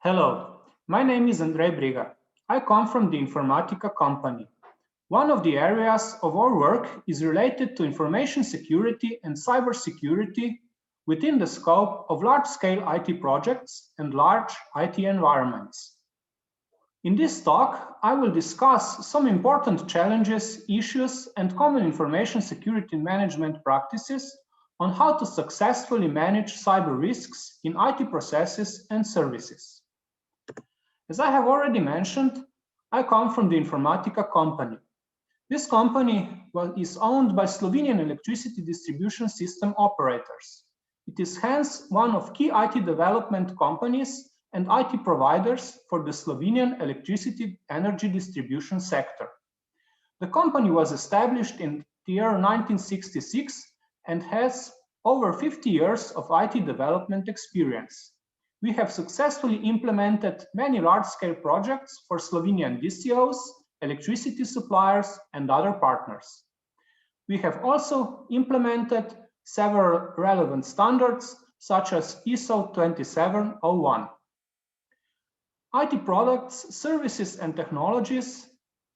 Hello, my name is Andrej Bregar. I come from the Informatica company. One of the areas of our work is related to information security and cybersecurity within the scope of large-scale IT projects and large IT environments. In this talk, I will discuss some important challenges, issues, and common information security management practices on how to successfully manage cyber risks in IT processes and services. As I have already mentioned, I come from the Informatica company. This company is owned by Slovenian electricity distribution system operators. It is hence one of key IT development companies and IT providers for the Slovenian electricity energy distribution sector. The company was established in the year 1966 and has over 50 years of IT development experience. We have successfully implemented many large-scale projects for Slovenian DCOs, electricity suppliers, and other partners. We have also implemented several relevant standards, such as ISO 2701. IT products, services, and technologies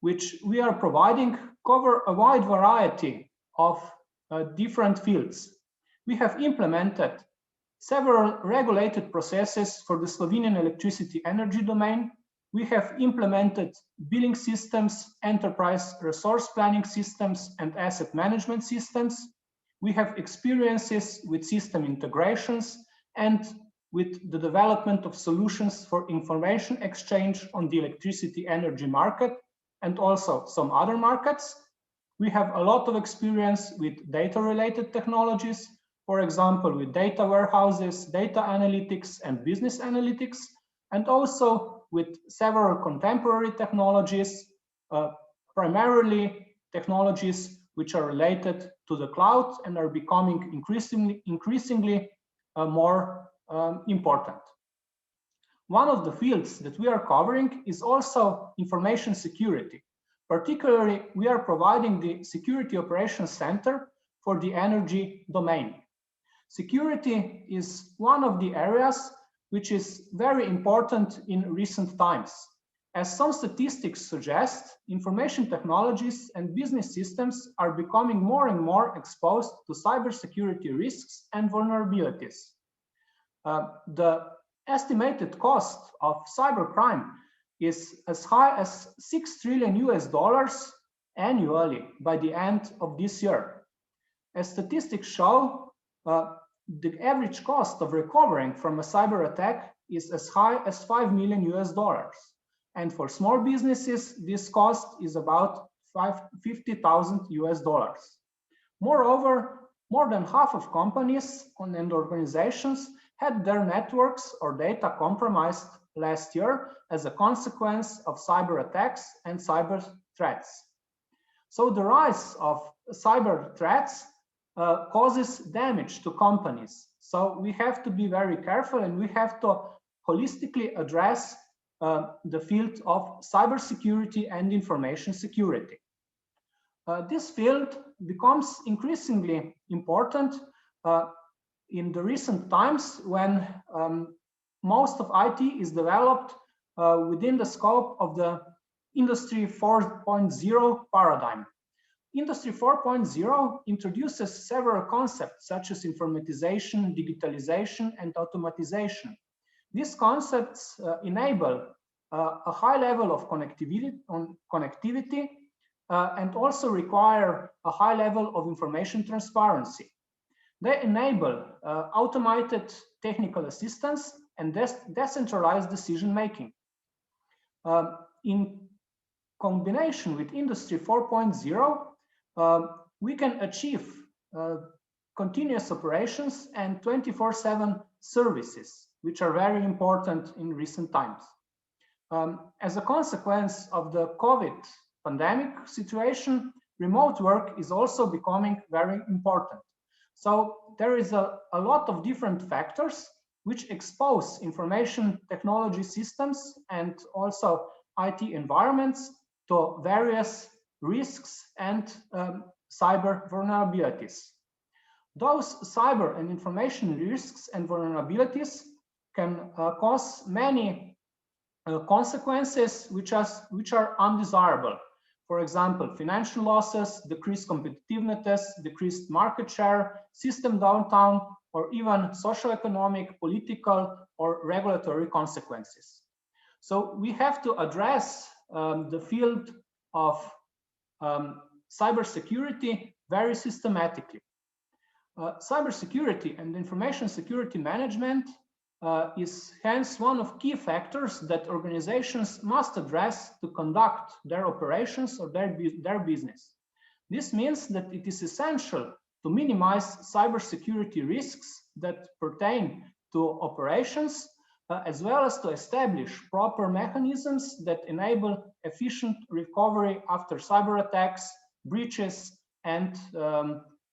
which we are providing cover a wide variety of different fields. We have implemented several regulated processes for the Slovenian electricity energy domain. We have implemented billing systems, enterprise resource planning systems, and asset management systems. We have experiences with system integrations and with the development of solutions for information exchange on the electricity energy market and also some other markets. We have a lot of experience with data-related technologies, for example, with data warehouses, data analytics, and business analytics, and also with several contemporary technologies, primarily technologies which are related to the cloud and are becoming increasingly more important. One of the fields that we are covering is also information security. Particularly, we are providing the Security Operations Center for the energy domain. Security is one of the areas which is very important in recent times. As some statistics suggest, information technologies and business systems are becoming more and more exposed to cybersecurity risks and vulnerabilities. The estimated cost of cybercrime is as high as $6 trillion annually by the end of this year. As statistics show, the average cost of recovering from a cyber attack is as high as $5 million. And for small businesses, this cost is about $50,000. Moreover, more than half of companies and organizations had their networks or data compromised last year as a consequence of cyber attacks and cyber threats. So the rise of cyber threats causes damage to companies. So we have to be very careful and we have to holistically address the field of cybersecurity and information security. This field becomes increasingly important in the recent times when most of IT is developed within the scope of the Industry 4.0 paradigm. Industry 4.0 introduces several concepts such as informatization, digitalization, and automatization. These concepts enable a high level of connectivity and also require a high level of information transparency. They enable automated technical assistance and decentralized decision-making. In combination with Industry 4.0, we can achieve continuous operations and 24/7 services, which are very important in recent times. As a consequence of the COVID pandemic situation, remote work is also becoming very important. So there is a lot of different factors which expose information technology systems and also IT environments to various risks and cyber vulnerabilities. Those cyber and information risks and vulnerabilities can cause many consequences which are undesirable. For example, financial losses, decreased competitiveness, decreased market share, system downtown, or even socioeconomic, political, or regulatory consequences. So we have to address the field of cybersecurity very systematically. Cybersecurity and information security management is hence one of key factors that organizations must address to conduct their operations or their business. This means that it is essential to minimize cybersecurity risks that pertain to operations, as well as to establish proper mechanisms that enable efficient recovery after cyber attacks, breaches, and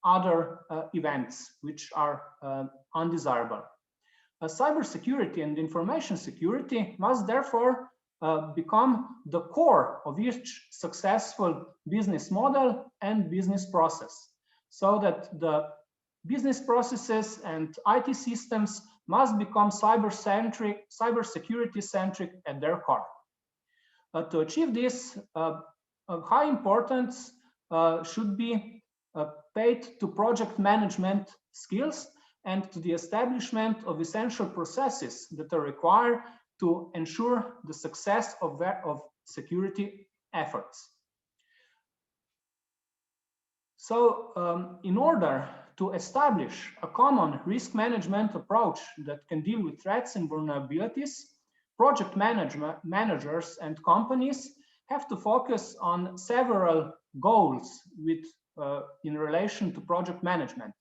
other events which are undesirable. Cybersecurity and information security must therefore become the core of each successful business model and business process, so that the business processes and IT systems must become cybersecurity-centric at their core. To achieve this, high importance should be paid to project management skills and to the establishment of essential processes that are required to ensure the success of security efforts. So in order to establish a common risk management approach that can deal with threats and vulnerabilities, project managers and companies have to focus on several goals in relation to project management.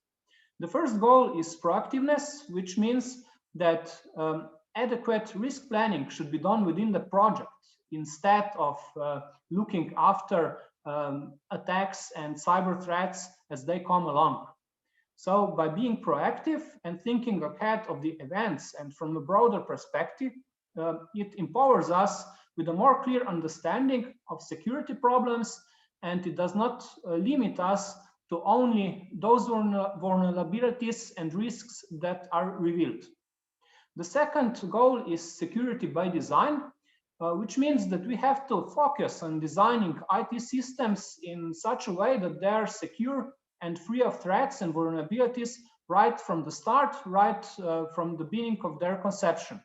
The first goal is proactiveness, which means that adequate risk planning should be done within the project instead of looking after attacks and cyber threats as they come along. So by being proactive and thinking ahead of the events and from a broader perspective, it empowers us with a more clear understanding of security problems, and it does not limit us to only those vulnerabilities and risks that are revealed. The second goal is security by design, which means that we have to focus on designing IT systems in such a way that they are secure and free of threats and vulnerabilities right from the start, right from the beginning of their conception.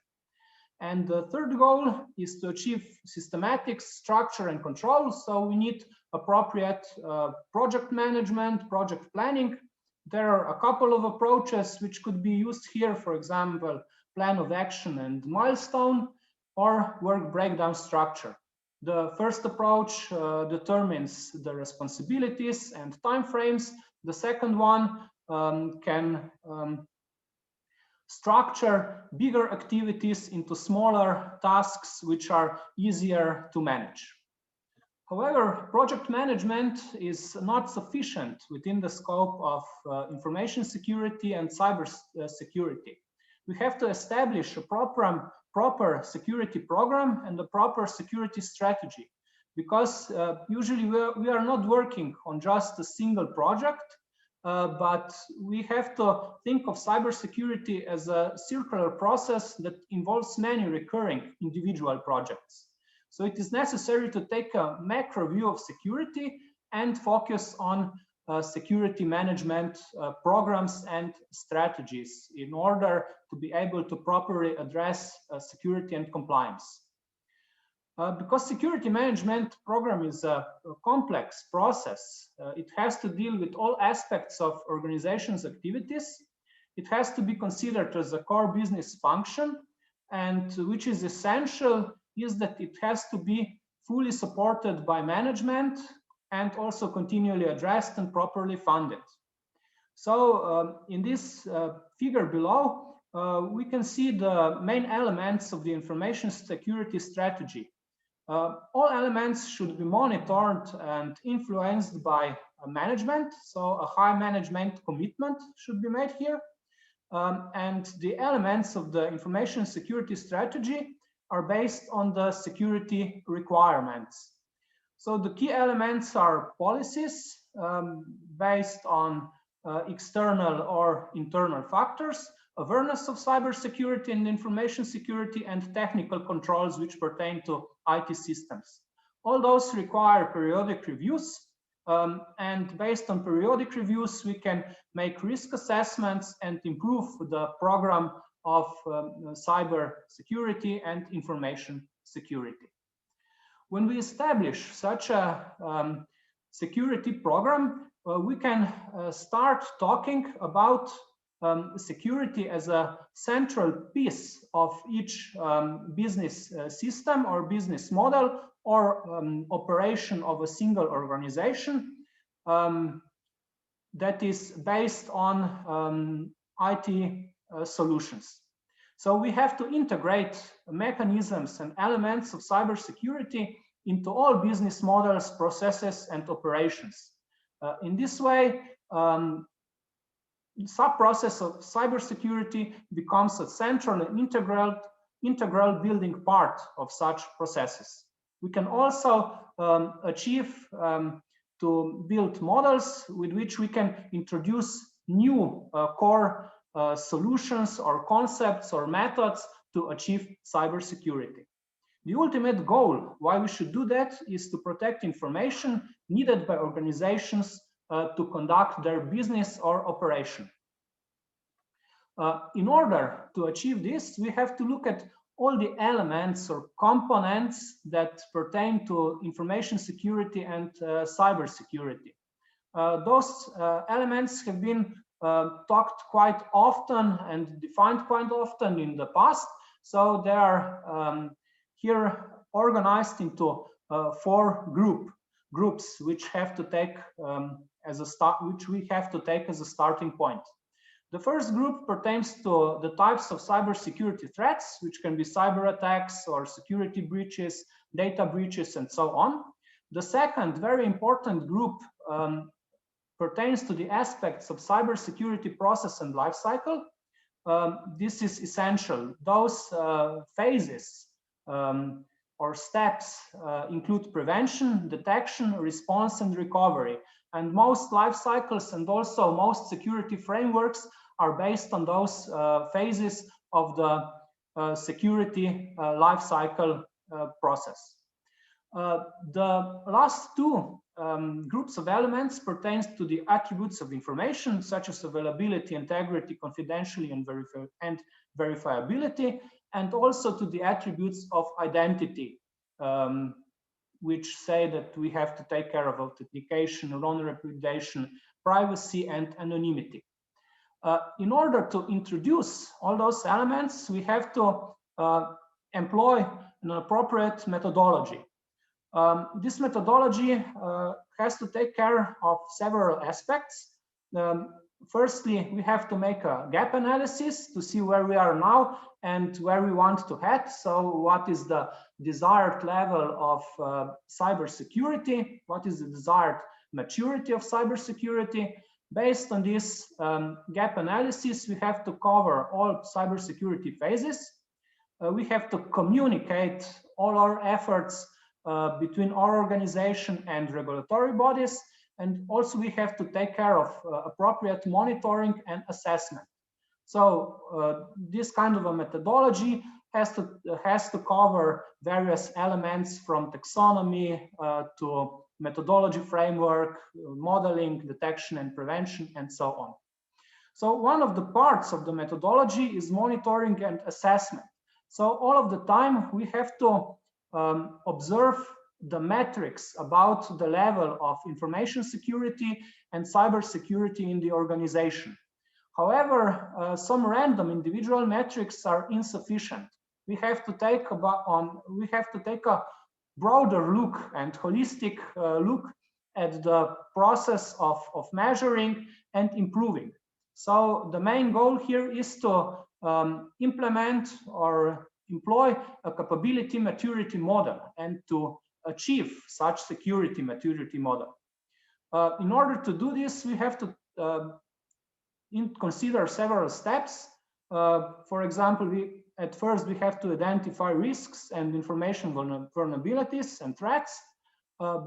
And the third goal is to achieve systematic structure and control. So we need appropriate project management, project planning. There are a couple of approaches which could be used here, for example, plan of action and milestone, or work breakdown structure. The first approach determines the responsibilities and timeframes. The second one can structure bigger activities into smaller tasks which are easier to manage. However, project management is not sufficient within the scope of information security and cyber security. We have to establish a proper security program and a proper security strategy, because usually we are not working on just a single project, but we have to think of cybersecurity as a circular process that involves many recurring individual projects. So it is necessary to take a macro view of security and focus on security management programs and strategies in order to be able to properly address security and compliance. Because security management program is a complex process, it has to deal with all aspects of organization's activities. It has to be considered as a core business function, and which is essential is that it has to be fully supported by management and also continually addressed and properly funded. So in this figure below, we can see the main elements of the information security strategy. All elements should be monitored and influenced by management, so a high management commitment should be made here. And the elements of the information security strategy are based on the security requirements. So the key elements are policies based on external or internal factors, awareness of cybersecurity and information security, and technical controls which pertain to IT systems. All those require periodic reviews, and based on periodic reviews, we can make risk assessments and improve the program of cyber security and information security. When we establish such a security program, we can start talking about security as a central piece of each business system or business model or operation of a single organization that is based on IT solutions. So we have to integrate mechanisms and elements of cybersecurity into all business models, processes, and operations. In this way, sub-process of cybersecurity becomes a central and integral building part of such processes. We can also achieve to build models with which we can introduce new core solutions or concepts or methods to achieve cybersecurity. The ultimate goal why we should do that is to protect information needed by organizations to conduct their business or operation. In order to achieve this, we have to look at all the elements or components that pertain to information security and cybersecurity. Those elements have been talked quite often and defined quite often in the past, so they are here organized into four groups which have to take we have to take as a starting point. The first group pertains to the types of cybersecurity threats, which can be cyber attacks or security breaches, data breaches, and so on. The second very important group pertains to the aspects of cybersecurity process and lifecycle. This is essential. Those phases or steps include prevention, detection, response, and recovery. And most life cycles and also most security frameworks are based on those phases of the security life cycle process. The last two groups of elements pertains to the attributes of information, such as availability, integrity, confidentiality, and verifiability, and also to the attributes of identity, which say that we have to take care of authentication, non-repudiation, privacy, and anonymity. In order to introduce all those elements, we have to employ an appropriate methodology. This methodology has to take care of several aspects. Firstly, we have to make a gap analysis to see where we are now and where we want to head. So what is the desired level of cybersecurity? What is the desired maturity of cybersecurity? Based on this gap analysis, we have to cover all cybersecurity phases. We have to communicate all our efforts between our organization and regulatory bodies. And also we have to take care of appropriate monitoring and assessment. So this kind of a methodology has to cover various elements from taxonomy to methodology framework, modeling, detection and prevention, and so on. So one of the parts of the methodology is monitoring and assessment. So all of the time we have to observe the metrics about the level of information security and cyber security in the organization. However, some random individual metrics are insufficient. We have to take a broader look and holistic look at the process of measuring and improving. So the main goal here is to implement or employ a capability maturity model and to achieve such security maturity model. In order to do this, we have to consider several steps. For example, at first we have to identify risks and information vulnerabilities and threats.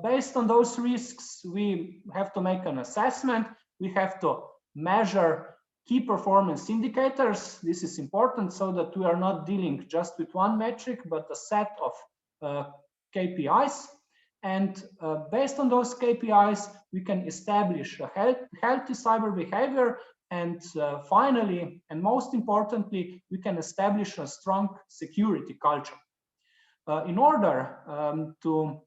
Based on those risks, we have to make an assessment. We have to measure key performance indicators. This is important so that we are not dealing just with one metric, but a set of KPIs. And based on those KPIs, we can establish a healthy cyber behavior. And finally, and most importantly, we can establish a strong security culture. In order to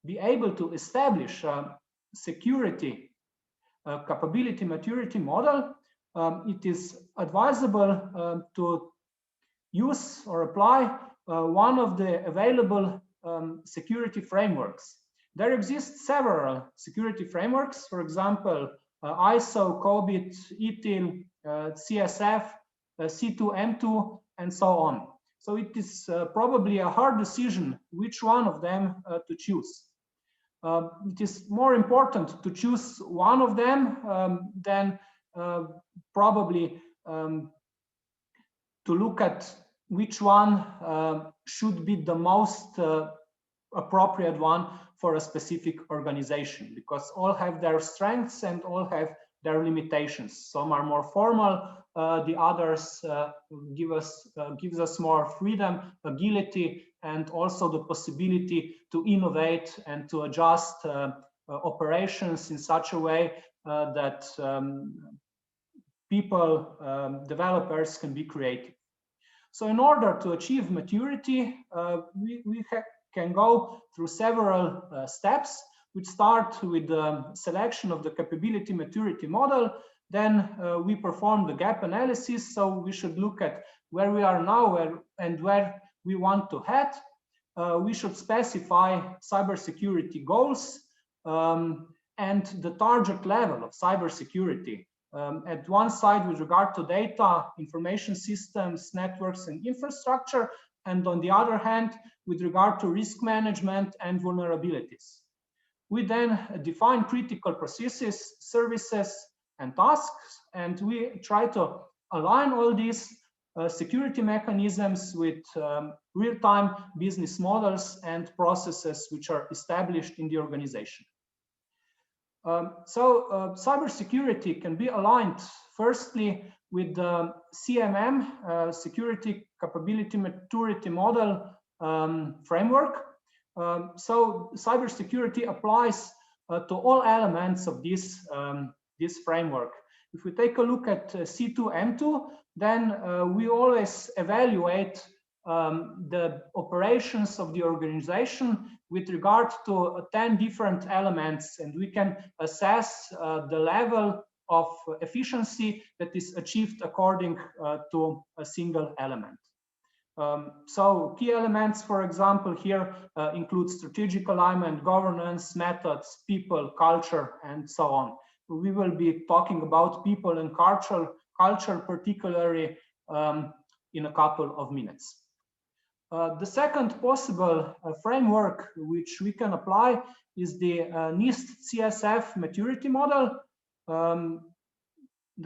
be able to establish a security capability maturity model, it is advisable to use or apply one of the available security frameworks. There exist several security frameworks, for example, ISO, COBIT, ITIL, CSF, C2M2, and so on. So it is probably a hard decision which one of them to choose. It is more important to choose one of them than probably to look at which one should be the most appropriate one for a specific organization, because all have their strengths and all have their limitations. Some are more formal, the others gives us more freedom, agility, and also the possibility to innovate and to adjust operations in such a way that people, developers, can be creative. So in order to achieve maturity, we can go through several steps. We start with the selection of the capability maturity model. Then we perform the gap analysis. So we should look at where we are now and where we want to head. We should specify cybersecurity goals and the target level of cybersecurity. At one side with regard to data, information systems, networks, and infrastructure, and on the other hand, with regard to risk management and vulnerabilities. We then define critical processes, services, and tasks, and we try to align all these security mechanisms with real-time business models and processes which are established in the organization. Cybersecurity can be aligned firstly with the CMM, Security Capability Maturity Model framework. So cybersecurity applies to all elements of this framework. If we take a look at C2M2, then we always evaluate the operations of the organization with regard to 10 different elements, and we can assess the level of efficiency that is achieved according to a single element. So key elements, for example, here include strategic alignment, governance, methods, people, culture, and so on. We will be talking about people and culture particularly in a couple of minutes. The second possible framework which we can apply is the NIST CSF maturity model.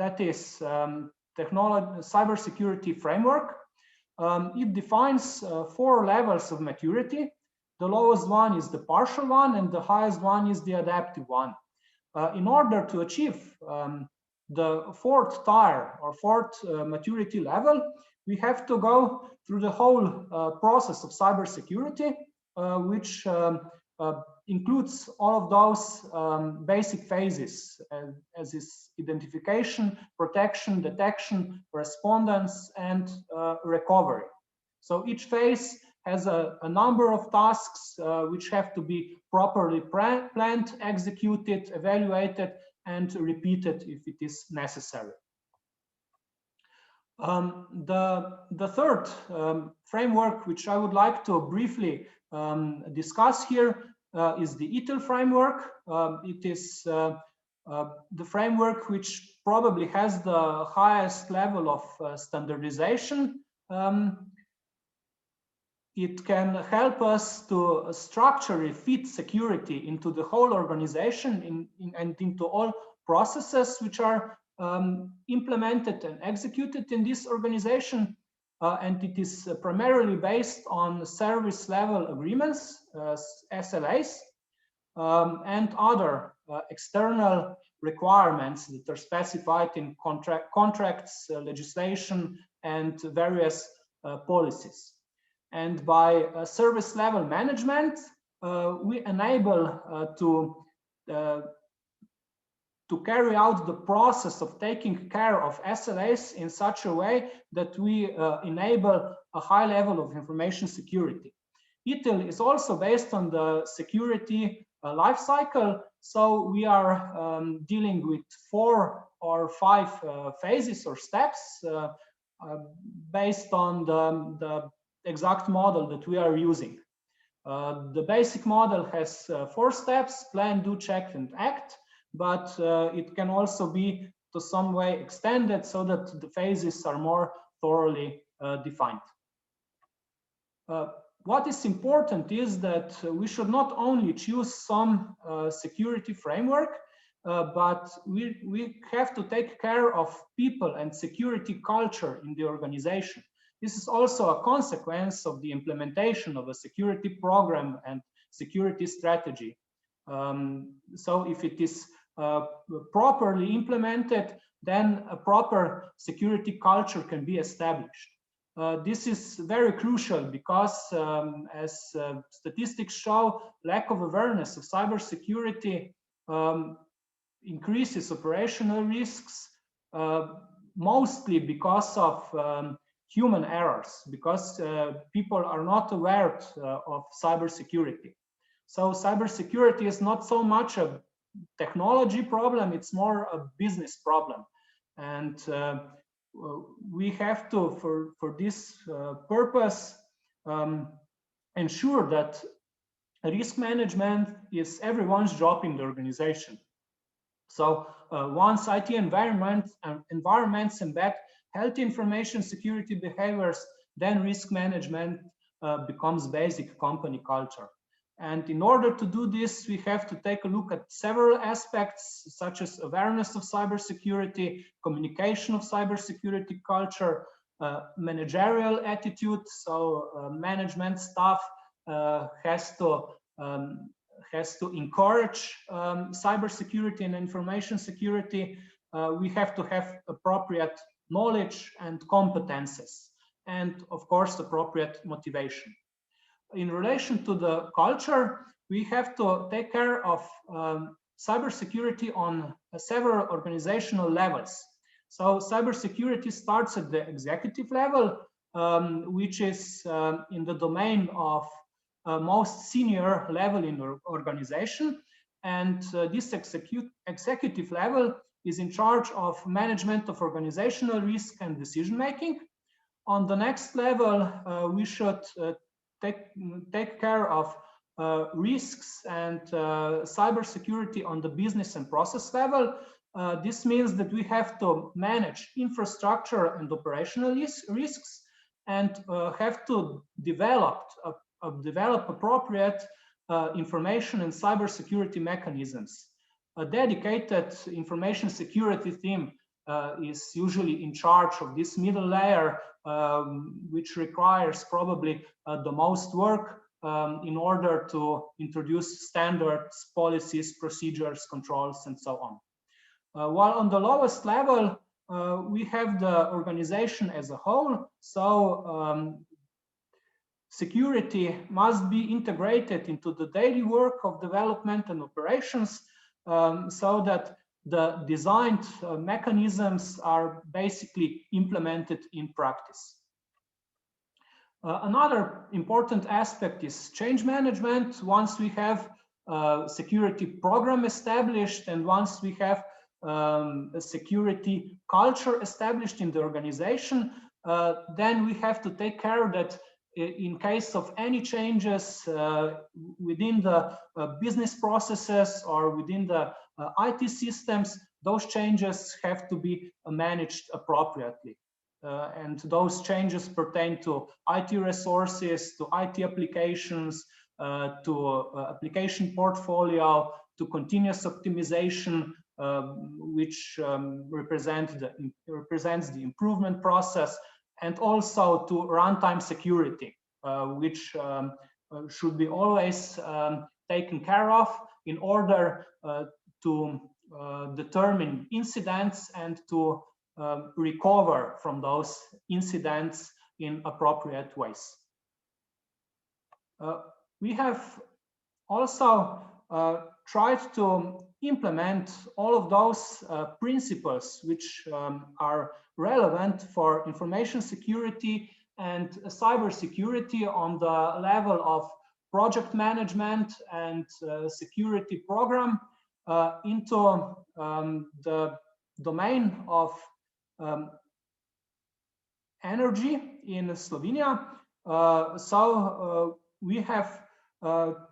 That is cybersecurity framework. It defines 4 levels of maturity. The lowest one is the partial one, and the highest one is the adaptive one. In order to achieve the 4th tier or 4th maturity level, we have to go through the whole process of cybersecurity, which includes all of those basic phases, as is identification, protection, detection, respondence, and recovery. So each phase has a number of tasks which have to be properly planned, executed, evaluated, and repeated if it is necessary. The third framework, which I would like to briefly discuss here, is the Ital Framework. It is the framework which probably has the highest level of standardization. It can help us to structurally fit security into the whole organization and into all processes which are implemented and executed in this organization. And it is primarily based on service level agreements, SLAs, and other external requirements that are specified in contracts, legislation, and various policies. And by service level management, we enable to carry out the process of taking care of SLAs in such a way that we enable a high level of information security. ITIL is also based on the security life cycle, so we are dealing with 4 or 5 phases or steps based on the exact model that we are using. The basic model has 4 steps: plan, do, check, and act, but it can also be to some way extended so that the phases are more thoroughly defined. What is important is that we should not only choose some security framework, but we have to take care of people and security culture in the organization. This is also a consequence of the implementation of a security program and security strategy. So if it is properly implemented, then a proper security culture can be established. This is very crucial because, as statistics show, lack of awareness of cybersecurity increases operational risks, mostly because of human errors, because people are not aware of cybersecurity. So cybersecurity is not so much a technology problem, it's more a business problem. And we have to, for this purpose, ensure that risk management is everyone's job in the organization. So once IT environments embed healthy information security behaviors, then risk management becomes basic company culture. And in order to do this, we have to take a look at several aspects, such as awareness of cybersecurity, communication of cybersecurity culture, managerial attitude. So management staff has to encourage cybersecurity and information security. We have to have appropriate knowledge and competences, and of course, appropriate motivation. In relation to the culture, we have to take care of cybersecurity on several organizational levels. So cybersecurity starts at the executive level, which is in the domain of most senior level in the organization. And this executive level is in charge of management of organizational risk and decision making. On the next level, we should take care of risks and cybersecurity on the business and process level. This means that we have to manage infrastructure and operational risks, and have to develop appropriate information and cybersecurity mechanisms. A dedicated information security team is usually in charge of this middle layer, which requires probably the most work in order to introduce standards, policies, procedures, controls, and so on. While on the lowest level, we have the organization as a whole. So security must be integrated into the daily work of development and operations, so that the designed mechanisms are basically implemented in practice. Another important aspect is change management. Once we have a security program established, and once we have a security culture established in the organization, then we have to take care that in case of any changes within the business processes or within the IT systems, those changes have to be managed appropriately. And those changes pertain to IT resources, to IT applications, to application portfolio, to continuous optimization, which represents the improvement process, and also to runtime security, which should be always taken care of in order to determine incidents and to recover from those incidents in appropriate ways. We have also tried to implement all of those principles which are relevant for information security and cyber security on the level of project management and security program into the domain of energy in Slovenia. We have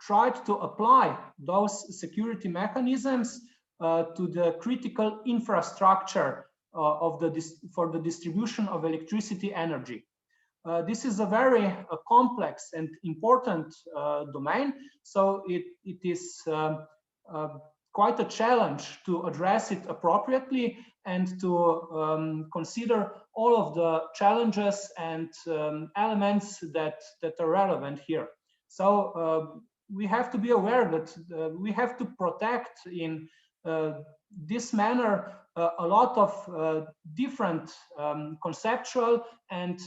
tried to apply those security mechanisms to the critical infrastructure for the distribution of electricity energy. This is a very complex and important domain, so it is quite a challenge to address it appropriately and to consider all of the challenges and elements that are relevant here. So we have to be aware that we have to protect in this manner a lot of different conceptual and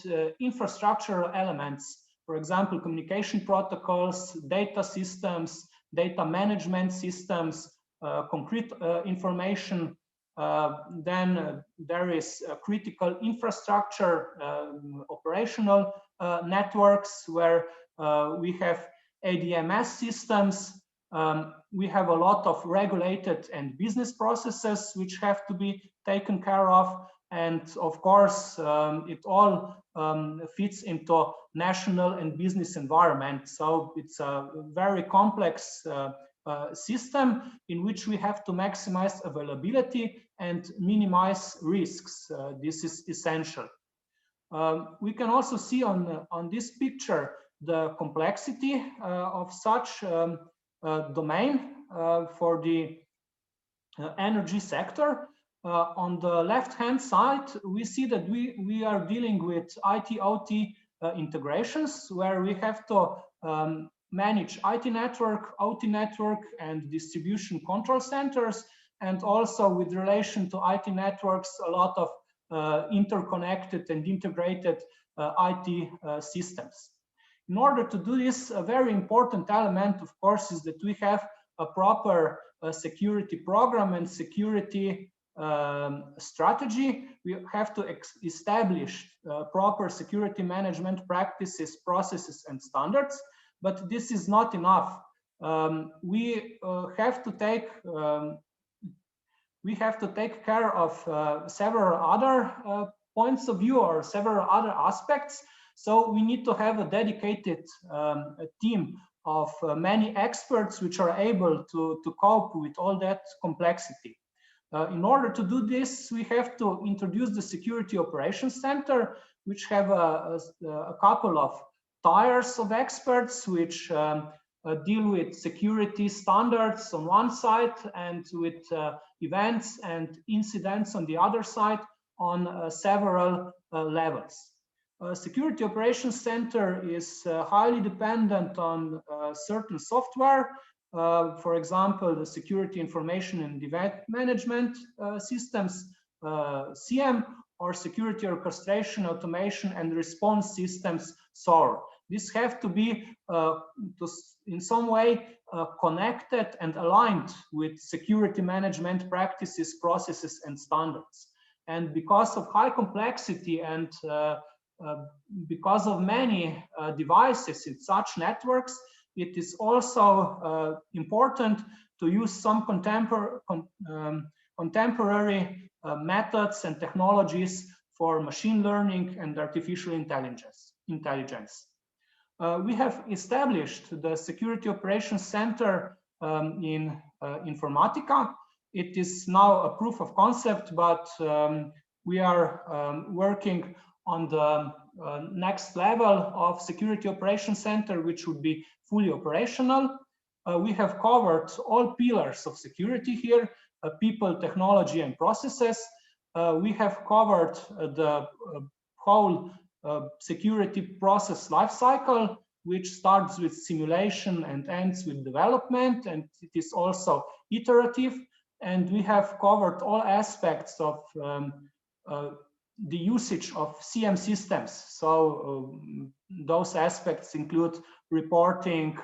infrastructural elements. For example, communication protocols, data systems, data management systems, concrete information. Then there is critical infrastructure, operational networks where we have ADMS systems. We have a lot of regulated and business processes which have to be taken care of. And of course, it all fits into national and business environment. So it's a very complex system in which we have to maximize availability and minimize risks. This is essential. We can also see on this picture the complexity of such domain for the energy sector. On the left-hand side, we see that we are dealing with IT-OT integrations, where we have to manage IT network, OT network, and distribution control centers, and also with relation to IT networks, a lot of interconnected and integrated IT systems. In order to do this, a very important element, of course, is that we have a proper security program and security strategy. We have to establish proper security management practices, processes, and standards. But this is not enough. We have to take care of several other points of view or several other aspects. So we need to have a dedicated team of many experts which are able to cope with all that complexity. In order to do this, we have to introduce the Security Operations Center, which have a couple of tiers of experts which deal with security standards on one side and with events and incidents on the other side on several levels. Security Operations Center is highly dependent on certain software. For example, the Security Information and Event Management Systems, SIEM, or Security Orchestration, Automation, and Response Systems, SOAR. These have to be in some way connected and aligned with security management practices, processes, and standards. And because of high complexity and because of many devices in such networks, it is also important to use some contemporary methods and technologies for machine learning and artificial intelligence. We have established the Security Operations Center in Informatica. It is now a proof of concept, but we are working on the next level of Security Operations Center, which would be fully operational. We have covered all pillars of security here, people, technology, and processes. We have covered the whole security process lifecycle, which starts with simulation and ends with development, and it is also iterative. and we have covered all aspects of the usage of CM systems. So those aspects include reporting,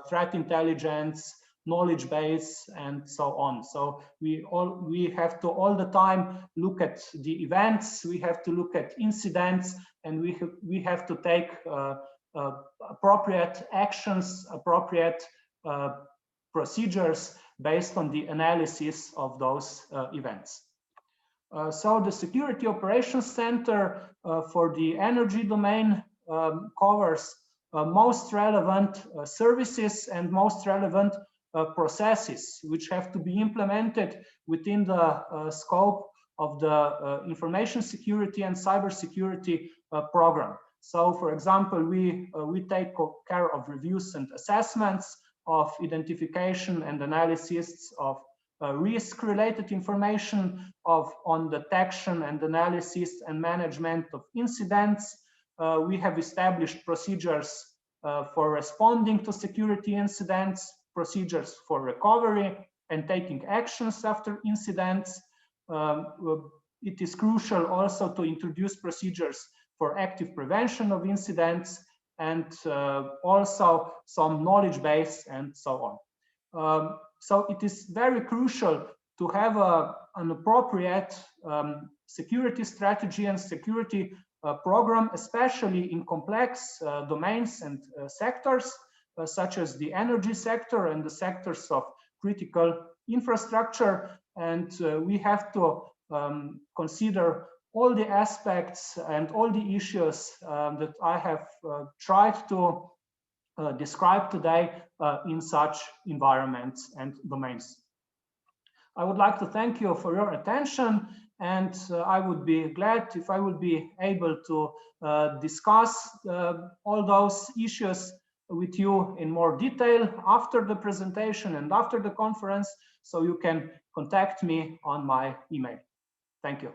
threat intelligence, knowledge base, and so on. So we have to all the time look at the events, we have to look at incidents, and we have to take appropriate actions, appropriate procedures based on the analysis of those events. So the Security Operations Center for the energy domain covers most relevant services and most relevant processes which have to be implemented within the scope of the information security and cybersecurity program. So, for example, we take care of reviews and assessments, of identification and analysis of risk-related information, on detection and analysis and management of incidents. We have established procedures for responding to security incidents, procedures for recovery and taking actions after incidents. It is crucial also to introduce procedures for active prevention of incidents, and also some knowledge base and so on. So it is very crucial to have an appropriate security strategy and security program, especially in complex domains and sectors, such as the energy sector and the sectors of critical infrastructure. And we have to consider all the aspects and all the issues that I have tried to describe today in such environments and domains. I would like to thank you for your attention, and I would be glad if I would be able to discuss all those issues with you in more detail after the presentation and after the conference, so you can contact me on my email. Thank you.